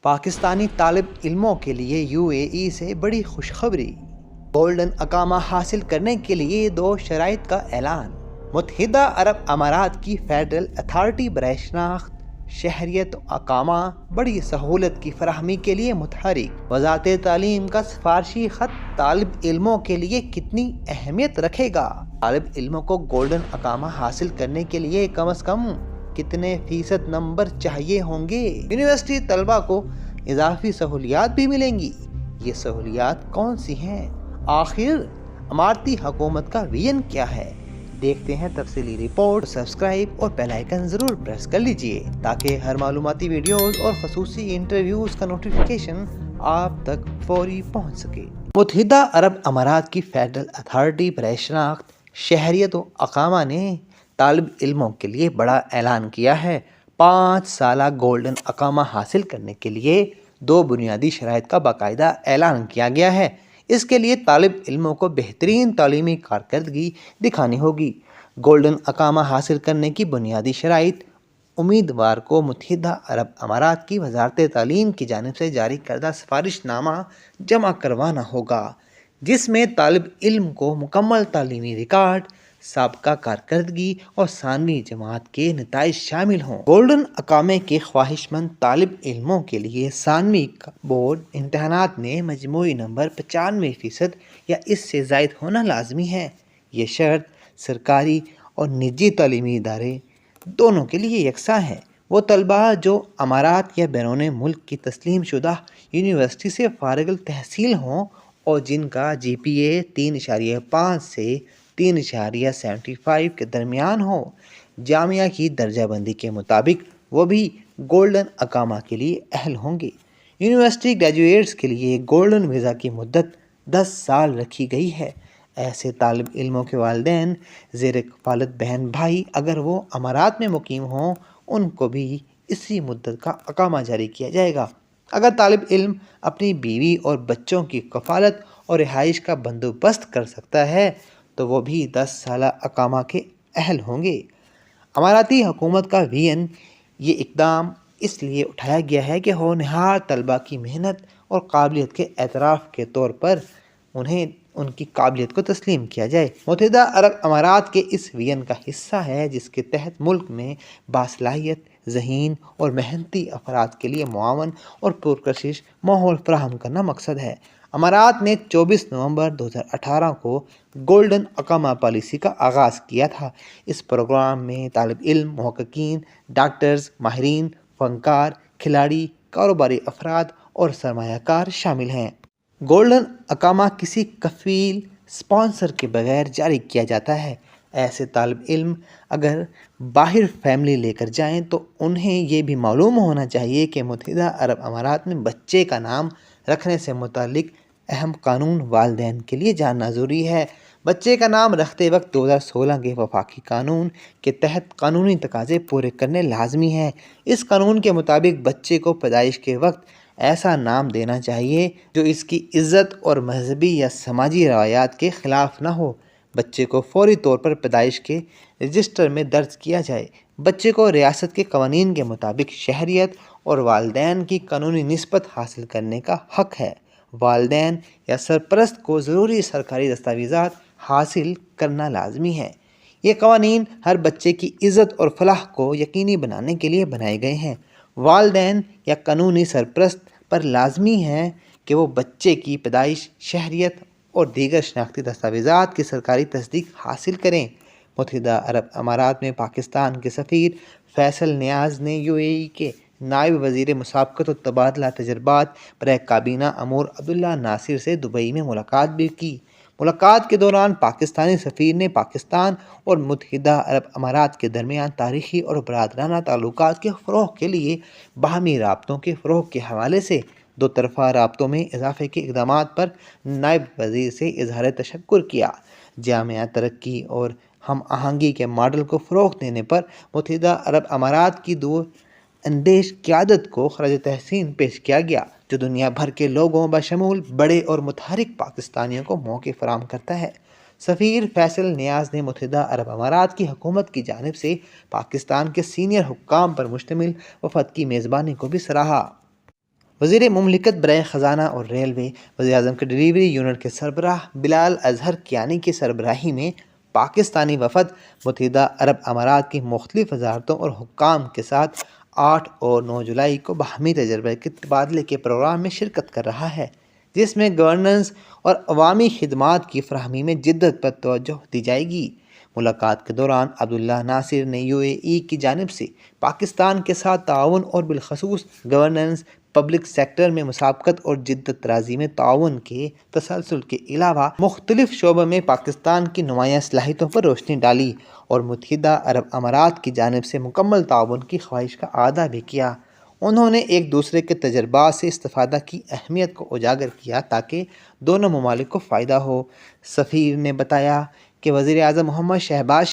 پاکستانی طالب علموں کے لیے UAE سے بڑی خوشخبری۔ گولڈن اقامہ حاصل کرنے کے لیے 2 شرائط کا اعلان۔ متحدہ عرب امارات کی فیڈرل اتھارٹی برائے شناخت شہریت و اقامہ بڑی سہولت کی فراہمی کے لیے متحرک۔ وزارت تعلیم کا سفارشی خط طالب علموں کے لیے کتنی اہمیت رکھے گا؟ طالب علموں کو گولڈن اقامہ حاصل کرنے کے لیے کم از کم کتنے فیصد نمبر چاہیے ہوں گے؟ یونیورسٹی طلبہ کو اضافی سہولیات بھی ملیں گی۔ یہ سہولیات کون سی ہیں؟ آخر اماراتی حکومت کا ویژن کیا ہے؟ دیکھتے ہیں تفصیلی رپورٹ۔ سبسکرائب اور بیل آئیکن ضرور پریس کر لیجئے تاکہ ہر معلوماتی ویڈیوز اور خصوصی انٹرویوز کا نوٹیفیکیشن آپ تک فوری پہنچ سکے۔ متحدہ عرب امارات کی فیڈرل اتھارٹی برائے شناخت شہریت و اقامہ نے طالب علموں کے لیے بڑا اعلان کیا ہے۔ 5 سالہ گولڈن اقامہ حاصل کرنے کے لیے 2 بنیادی شرائط کا باقاعدہ اعلان کیا گیا ہے۔ اس کے لیے طالب علموں کو بہترین تعلیمی کارکردگی دکھانی ہوگی۔ گولڈن اقامہ حاصل کرنے کی بنیادی شرائط امیدوار کو متحدہ عرب امارات کی وزارت تعلیم کی جانب سے جاری کردہ سفارش نامہ جمع کروانا ہوگا، جس میں طالب علم کو مکمل تعلیمی ریکارڈ، سابقہ کارکردگی اور ثانوی جماعت کے نتائج شامل ہوں۔ گولڈن اقامے کے خواہش مند طالب علموں کے لیے ثانوی بورڈ امتحانات میں مجموعی نمبر 95% یا اس سے زائد ہونا لازمی ہے۔ یہ شرط سرکاری اور نجی تعلیمی ادارے دونوں کے لیے یکساں ہے۔ وہ طلبہ جو امارات یا بیرون ملک کی تسلیم شدہ یونیورسٹی سے فارغ التحصیل ہوں اور جن کا GPA 3.5 سے 3.75 کے درمیان ہو، جامعہ کی درجہ بندی کے مطابق وہ بھی گولڈن اقامہ کے لیے اہل ہوں گے۔ یونیورسٹی گریجویٹس کے لیے گولڈن ویزا کی مدت 10 سال رکھی گئی ہے۔ ایسے طالب علموں کے والدین، زیر کفالت بہن بھائی اگر وہ امارات میں مقیم ہوں، ان کو بھی اسی مدت کا اقامہ جاری کیا جائے گا۔ اگر طالب علم اپنی بیوی اور بچوں کی کفالت اور رہائش کا بندوبست کر سکتا ہے تو وہ بھی 10 سالہ اقامہ کے اہل ہوں گے۔ اماراتی حکومت کا ویژن یہ اقدام اس لیے اٹھایا گیا ہے کہ ہونہار طلبہ کی محنت اور قابلیت کے اعتراف کے طور پر انہیں ان کی قابلیت کو تسلیم کیا جائے۔ متحدہ عرب امارات کے اس ویژن کا حصہ ہے جس کے تحت ملک میں باصلاحیت، ذہین اور محنتی افراد کے لیے معاون اور پرکشش ماحول فراہم کرنا مقصد ہے۔ امارات نے 24 نومبر 2018 کو گولڈن اقامہ پالیسی کا آغاز کیا تھا۔ اس پروگرام میں طالب علم، محققین، ڈاکٹرز، ماہرین، فنکار، کھلاڑی، کاروباری افراد اور سرمایہ کار شامل ہیں۔ گولڈن اقامہ کسی کفیل اسپانسر کے بغیر جاری کیا جاتا ہے۔ ایسے طالب علم اگر باہر فیملی لے کر جائیں تو انہیں یہ بھی معلوم ہونا چاہیے کہ متحدہ عرب امارات میں بچے کا نام رکھنے سے متعلق اہم قانون والدین کے لیے جاننا ضروری ہے۔ بچے کا نام رکھتے وقت 2016 کے وفاقی قانون کے تحت قانونی تقاضے پورے کرنے لازمی ہیں۔ اس قانون کے مطابق بچے کو پیدائش کے وقت ایسا نام دینا چاہیے جو اس کی عزت اور مذہبی یا سماجی روایات کے خلاف نہ ہو۔ بچے کو فوری طور پر پیدائش کے رجسٹر میں درج کیا جائے۔ بچے کو ریاست کے قوانین کے مطابق شہریت اور والدین کی قانونی نسبت حاصل کرنے کا حق ہے۔ والدین یا سرپرست کو ضروری سرکاری دستاویزات حاصل کرنا لازمی ہے۔ یہ قوانین ہر بچے کی عزت اور فلاح کو یقینی بنانے کے لیے بنائے گئے ہیں۔ والدین یا قانونی سرپرست پر لازمی ہے کہ وہ بچے کی پیدائش، شہریت اور دیگر شناختی دستاویزات کی سرکاری تصدیق حاصل کریں۔ متحدہ عرب امارات میں پاکستان کے سفیر فیصل نیاز نے UAE کے نائب وزیر مسابقت و تبادلہ تجربات برائے کابینہ امور عبداللہ ناصر سے دبئی میں ملاقات بھی کی۔ ملاقات کے دوران پاکستانی سفیر نے پاکستان اور متحدہ عرب امارات کے درمیان تاریخی اور برادرانہ تعلقات کے فروغ کے لیے باہمی رابطوں کے فروغ کے حوالے سے 2 طرفہ رابطوں میں اضافے کے اقدامات پر نائب وزیر سے اظہار تشکر کیا۔ جامع ترقی اور ہم آہنگی کے ماڈل کو فروغ دینے پر متحدہ عرب امارات کی دور اندیش قیادت کو خراج تحسین پیش کیا گیا، جو دنیا بھر کے لوگوں بشمول بڑے اور متحرک پاکستانیوں کو موقع فراہم کرتا ہے۔ سفیر فیصل نیاز نے متحدہ عرب امارات کی حکومت کی جانب سے پاکستان کے سینئر حکام پر مشتمل وفد کی میزبانی کو بھی سراہا۔ وزیر مملکت برائے خزانہ اور ریلوے وزیر اعظم کے ڈیلیوری یونٹ کے سربراہ بلال اظہر کیانی کی سربراہی میں پاکستانی وفد متحدہ عرب امارات کی مختلف وزارتوں اور حکام کے ساتھ 8 اور 9 جولائی کو باہمی تجربے کے تبادلے کے پروگرام میں شرکت کر رہا ہے، جس میں گورننس اور عوامی خدمات کی فراہمی میں جدت پر توجہ دی جائے گی۔ ملاقات کے دوران عبداللہ ناصر نے UAE کی جانب سے پاکستان کے ساتھ تعاون اور بالخصوص گورننس، پبلک سیکٹر میں مسابقت اور جدت طرازی میں تعاون کے تسلسل کے علاوہ مختلف شعبوں میں پاکستان کی نمایاں صلاحیتوں پر روشنی ڈالی اور متحدہ عرب امارات کی جانب سے مکمل تعاون کی خواہش کا اعادہ بھی کیا۔ انہوں نے ایک دوسرے کے تجربات سے استفادہ کی اہمیت کو اجاگر کیا تاکہ دونوں ممالک کو فائدہ ہو۔ سفیر نے بتایا کہ وزیر اعظم محمد شہباز